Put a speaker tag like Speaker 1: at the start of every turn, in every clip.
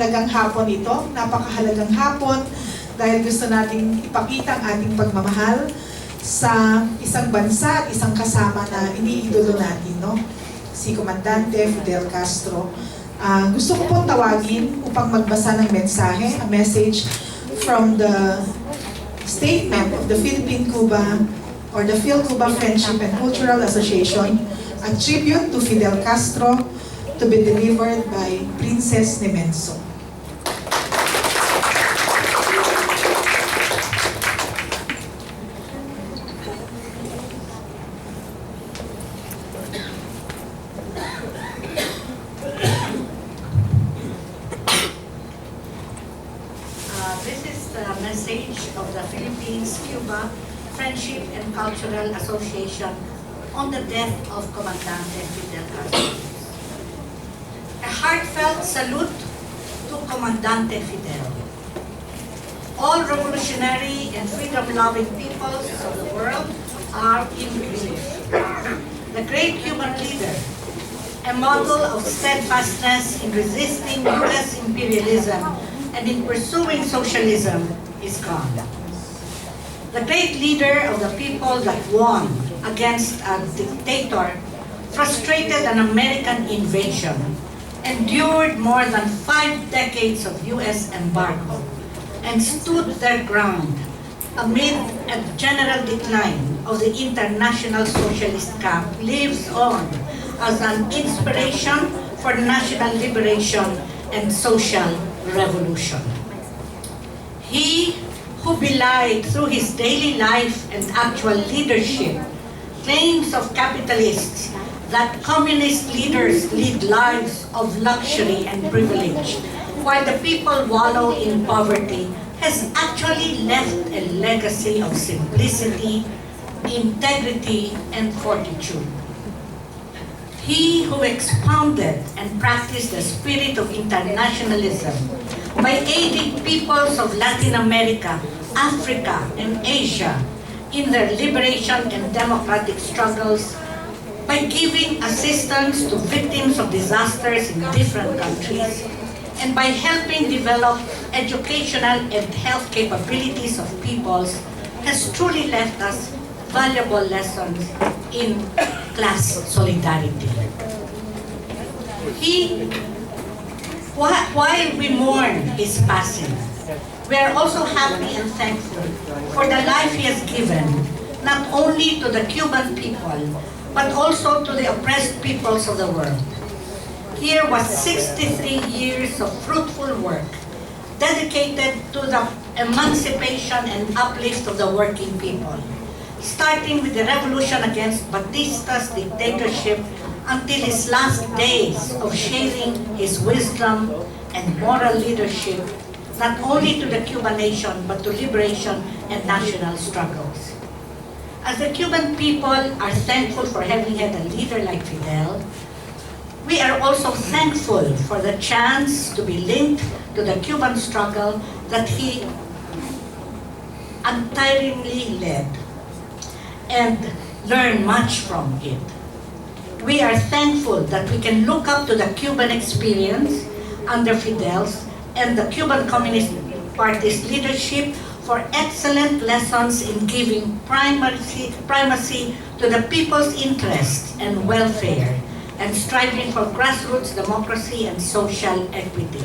Speaker 1: napakahalagang hapon ito, napakahalagang hapon dahil gusto nating ipakita ang ating pagmamahal sa isang bansa at isang kasama na iniidolo natin, no? Si Comandante Fidel Castro. Gusto ko pong tawagin upang magbasa ng mensahe, a message from the statement of the Philippine-Cuba or the Phil-Cuba Friendship and Cultural Association, a tribute to Fidel Castro, to be delivered by Princess Nemenzo.
Speaker 2: This is the message of the Philippines-Cuba Friendship and Cultural Association on the death of Comandante Fidel Castro. A heartfelt salute to Comandante Fidel. All revolutionary and freedom-loving peoples of the world are in grief. The great Cuban leader, a model of steadfastness in resisting U.S. imperialism and in pursuing socialism, is gone. The great leader of the people that won against a dictator, frustrated an American invasion, endured more than 5 decades of U.S. embargo, and stood their ground amid a general decline of the international socialist camp, lives on as an inspiration for national liberation and social revolution. He who belied through his daily life and actual leadership claims of capitalists that communist leaders lead lives of luxury and privilege, while the people wallow in poverty, has actually left a legacy of simplicity, integrity, and fortitude. He who expounded and practiced the spirit of internationalism by aiding peoples of Latin America, Africa, and Asia in their liberation and democratic struggles, by giving assistance to victims of disasters in different countries, and by helping develop educational and health capabilities of peoples, has truly left us valuable lessons in class solidarity. While we mourn his passing, we are also happy and thankful for the life he has given, not only to the Cuban people, but also to the oppressed peoples of the world. Here was 63 years of fruitful work dedicated to the emancipation and uplift of the working people, starting with the revolution against Batista's dictatorship until his last days of sharing his wisdom and moral leadership, not only to the Cuban nation, but to liberation and national struggles. As the Cuban people are thankful for having had a leader like Fidel, we are also thankful for the chance to be linked to the Cuban struggle that he untiringly led and learn much from it. We are thankful that we can look up to the Cuban experience under Fidel's and the Cuban Communist Party's leadership for excellent lessons in giving primacy to the people's interests and welfare, and striving for grassroots democracy and social equity.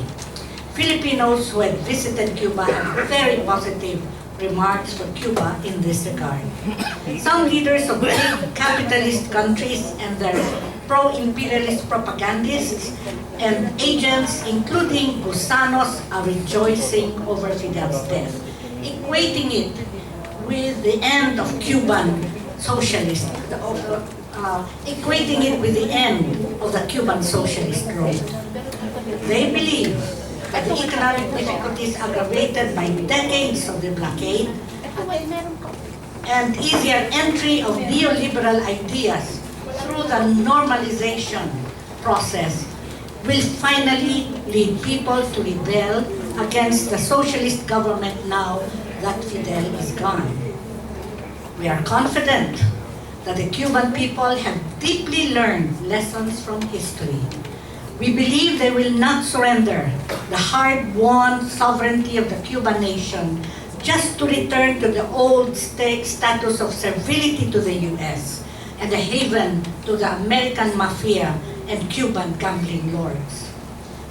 Speaker 2: Filipinos who had visited Cuba have very positive remarks for Cuba in this regard. Some leaders of big capitalist countries and their pro-imperialist propagandists and agents, including Gusanos, are rejoicing over Fidel's death, equating it with the end of Cuban socialism, equating it with the end of the Cuban socialist road. They believe that the economic difficulties aggravated by decades of the blockade and easier entry of neoliberal ideas through the normalization process will finally lead people to rebel against the socialist government now that Fidel is gone. We are confident that the Cuban people have deeply learned lessons from history, We believe they will not surrender the hard-won sovereignty of the Cuban nation just to return to the old status of servility to the U.S. and a haven to the American mafia and Cuban gambling lords.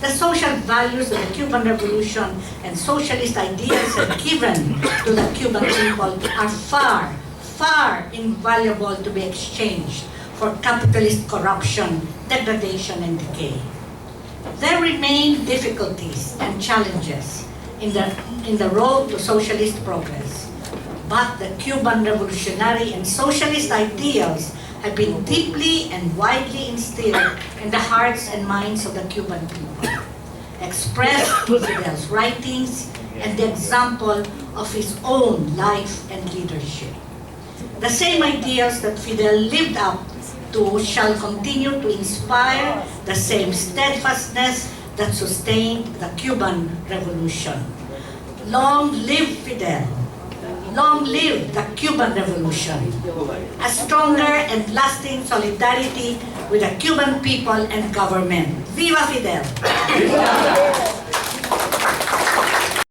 Speaker 2: The social values of the Cuban Revolution and socialist ideals given to the Cuban people are far, far invaluable to be exchanged for capitalist corruption, degradation, and decay. There remain difficulties and challenges in the road to socialist progress, but the Cuban revolutionary and socialist ideals have been deeply and widely instilled in the hearts and minds of the Cuban people, expressed in Fidel's writings and the example of his own life and leadership. The same ideals that Fidel lived up to shall continue to inspire the same steadfastness that sustained the Cuban Revolution. Long live Fidel! Long live the Cuban Revolution! A stronger and lasting solidarity with the Cuban people and government. Viva Fidel!